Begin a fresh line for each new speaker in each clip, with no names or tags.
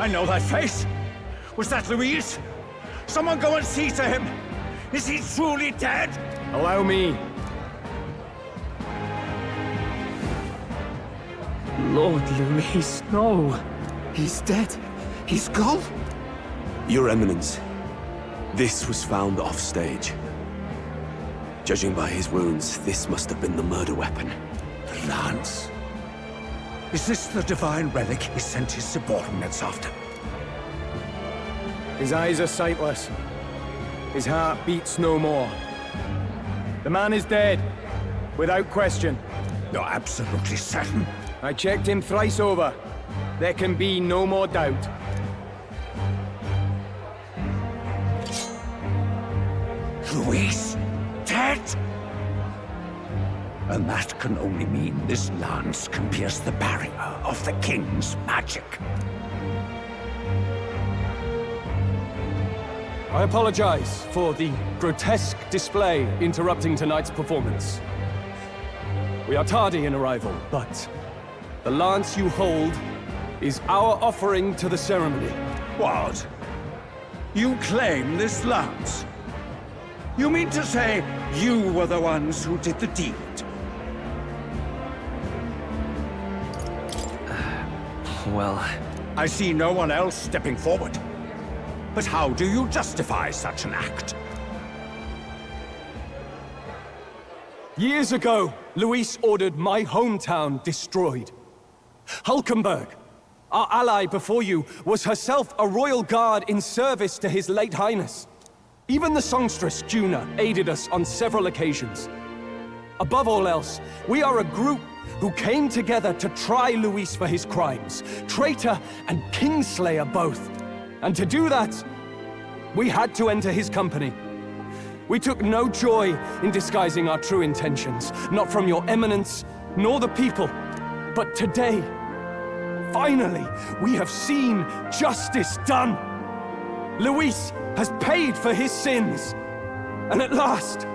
I know that face. Was that Louise? Someone go and see to him. Is he truly dead?
Allow me.
Lord Louis, no.
He's dead. He's gone.
Your Eminence, this was found off-stage. Judging by his wounds, this must have been the murder weapon.
The lance. Is this the divine relic he sent his subordinates after?
His eyes are sightless. His heart beats no more. The man is dead, without question.
You're absolutely certain?
I checked him thrice over. There can be no more doubt.
Louise, dead? And that can only mean this lance can pierce the barrier of the King's magic.
I apologize for the grotesque display interrupting tonight's performance. We are tardy in arrival, but the lance you hold is our offering to the ceremony.
What? You claim this lance? You mean to say you were the ones who did the deed?
Well...
I see no one else stepping forward. But how do you justify such an act?
Years ago, Luis ordered my hometown destroyed. Hulkenberg, our ally before you, was herself a royal guard in service to His late Highness. Even the songstress, Juna, aided us on several occasions. Above all else, we are a group who came together to try Luis for his crimes, traitor and kingslayer both. And to do that, we had to enter his company. We took no joy in disguising our true intentions, not from your eminence, nor the people. But today, finally, we have seen justice done. Luis has paid for his sins. And at last,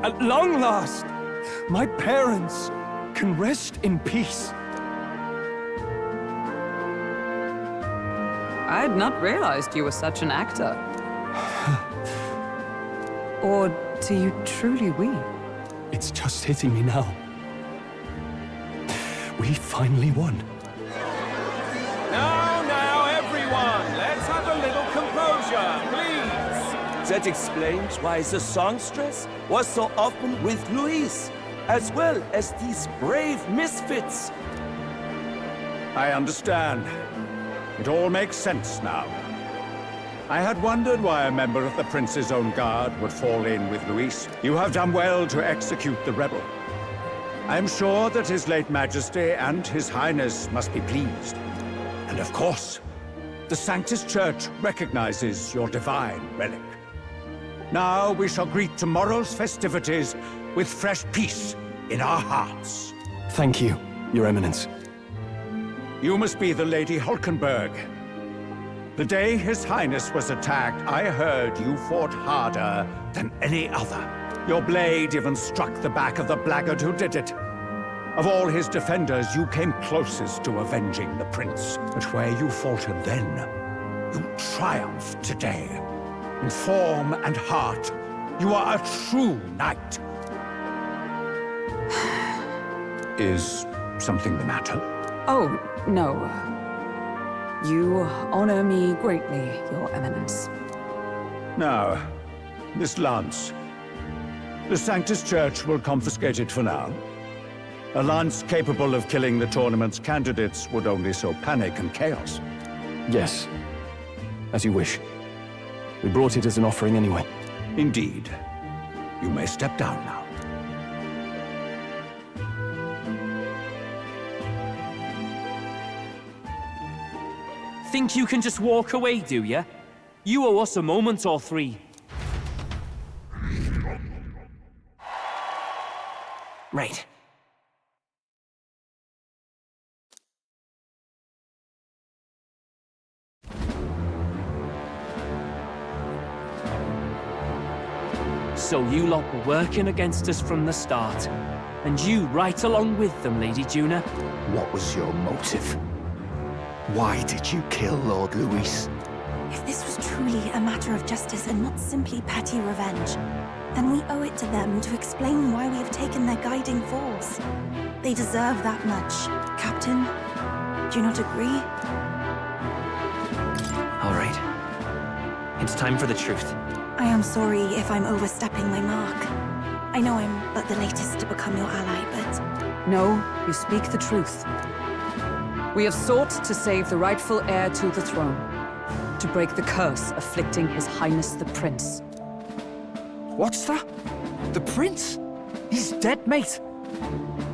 at long last, my parents can rest in peace.
I had not realized you were such an actor. Or do you truly weep?
It's just hitting me now. We finally won.
Now, everyone, let's have a little composure, please.
That explains why the songstress was so often with Louise, as well as these brave misfits.
I understand. It all makes sense now. I had wondered why a member of the Prince's own guard would fall in with Luis. You have done well to execute the rebel. I am sure that His late Majesty and His Highness must be pleased. And of course, the Sanctus Church recognizes your divine relic. Now we shall greet tomorrow's festivities with fresh peace in our hearts.
Thank you, Your Eminence.
You must be the Lady Hulkenberg. The day His Highness was attacked, I heard you fought harder than any other. Your blade even struck the back of the blackguard who did it. Of all his defenders, you came closest to avenging the Prince. But where you faltered then, you triumphed today. In form and heart, you are a true knight. Is something the matter?
Oh, no. You honor me greatly, Your Eminence.
Now, this lance. The Sanctus Church will confiscate it for now. A lance capable of killing the tournament's candidates would only sow panic and chaos.
Yes, as you wish. We brought it as an offering anyway.
Indeed. You may step down now.
Think you can just walk away, do ya? You owe us a moment or three. Right. So you lot were working against us from the start. And you right along with them, Lady Juna.
What was your motive? Why did you kill Lord Luis?
If this was truly a matter of justice and not simply petty revenge, then we owe it to them to explain why we have taken their guiding force. They deserve that much. Captain, do you not agree?
All right. It's time for the truth.
I am sorry if I'm overstepping my mark. I know I'm but the latest to become your ally, but...
No, you speak the truth. We have sought to save the rightful heir to the throne, to break the curse afflicting His Highness the Prince.
What's that? The prince? He's dead, mate.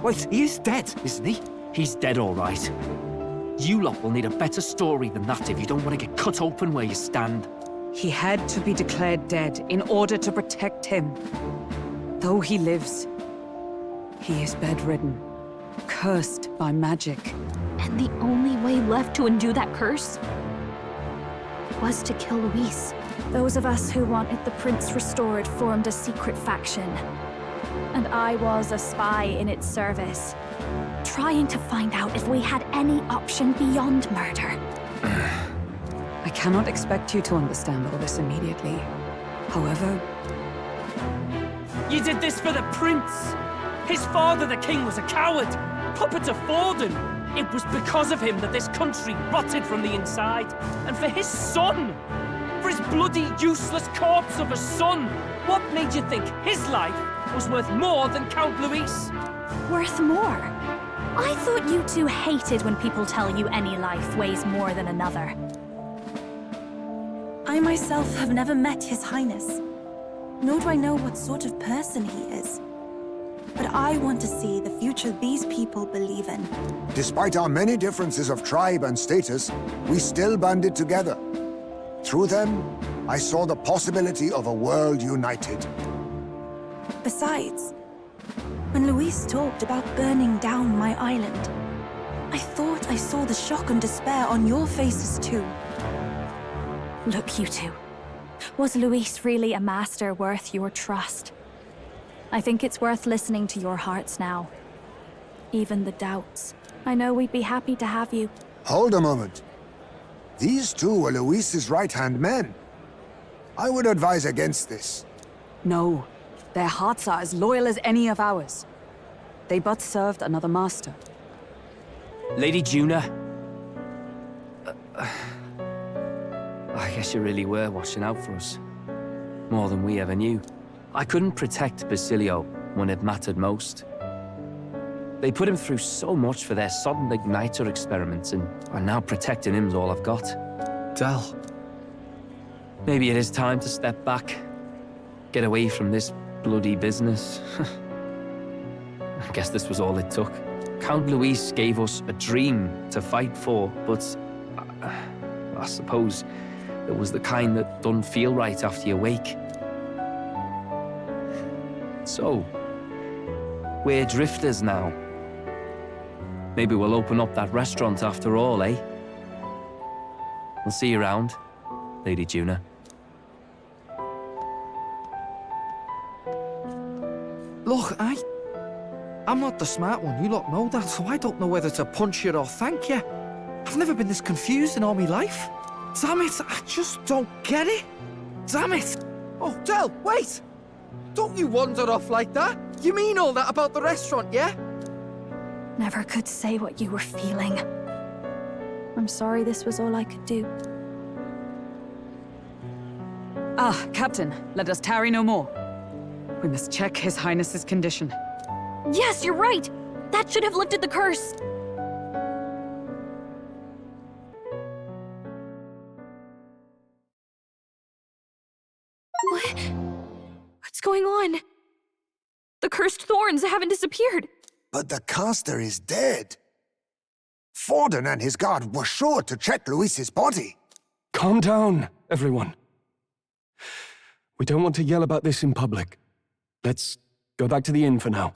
Wait, he is dead, isn't he?
He's dead, all right. You lot will need a better story than that if you don't want to get cut open where you stand.
He had to be declared dead in order to protect him. Though he lives, he is bedridden, cursed by magic.
And the only way left to undo that curse was to kill Luis. Those of us who wanted the prince restored formed a secret faction. And I was a spy in its service, trying to find out if we had any option beyond murder.
I cannot expect you to understand all this immediately. However...
You did this for the prince! His father, the king, was a coward! Puppet to Forden! It was because of him that this country rotted from the inside. And for his son! For his bloody, useless corpse of a son! What made you think his life was worth more than Count Luis?
Worth more? I thought you two hated when people tell you any life weighs more than another.
I myself have never met His Highness, nor do I know what sort of person he is. But I want to see the future these people believe in.
Despite our many differences of tribe and status, we still banded together. Through them, I saw the possibility of a world united.
Besides, when Luis talked about burning down my island, I thought I saw the shock and despair on your faces too.
Look, you two. Was Luis really a master worth your trust? I think it's worth listening to your hearts now. Even the doubts. I know we'd be happy to have you.
Hold a moment. These two were Luis's right-hand men. I would advise against this.
No, their hearts are as loyal as any of ours. They but served another master.
Lady Juna. I guess you really were watching out for us. More than we ever knew. I couldn't protect Basilio when it mattered most. They put him through so much for their sudden igniter experiments, and now protecting him's all I've got.
Del.
Maybe it is time to step back. Get away from this bloody business. I guess this was all it took. Count Luis gave us a dream to fight for, but I suppose it was the kind that doesn't feel right after you wake. So, we're drifters now. Maybe we'll open up that restaurant after all, eh? I'll see you around, Lady Juna.
Look, I'm not the smart one, you lot know that, so I don't know whether to punch you or thank you. I've never been this confused in all my life. Damn it, I just don't get it. Damn it. Oh, Del, wait! Don't you wander off like that. You mean all that about the restaurant, yeah?
Never could say what you were feeling. I'm sorry this was all I could do.
Ah, Captain, let us tarry no more. We must check His Highness's condition.
Yes, you're right! That should have lifted the curse! What's going on? The cursed thorns haven't disappeared.
But the caster is dead. Forden and his guard were sure to check Luis's body.
Calm down, everyone. We don't want to yell about this in public. Let's go back to the inn for now.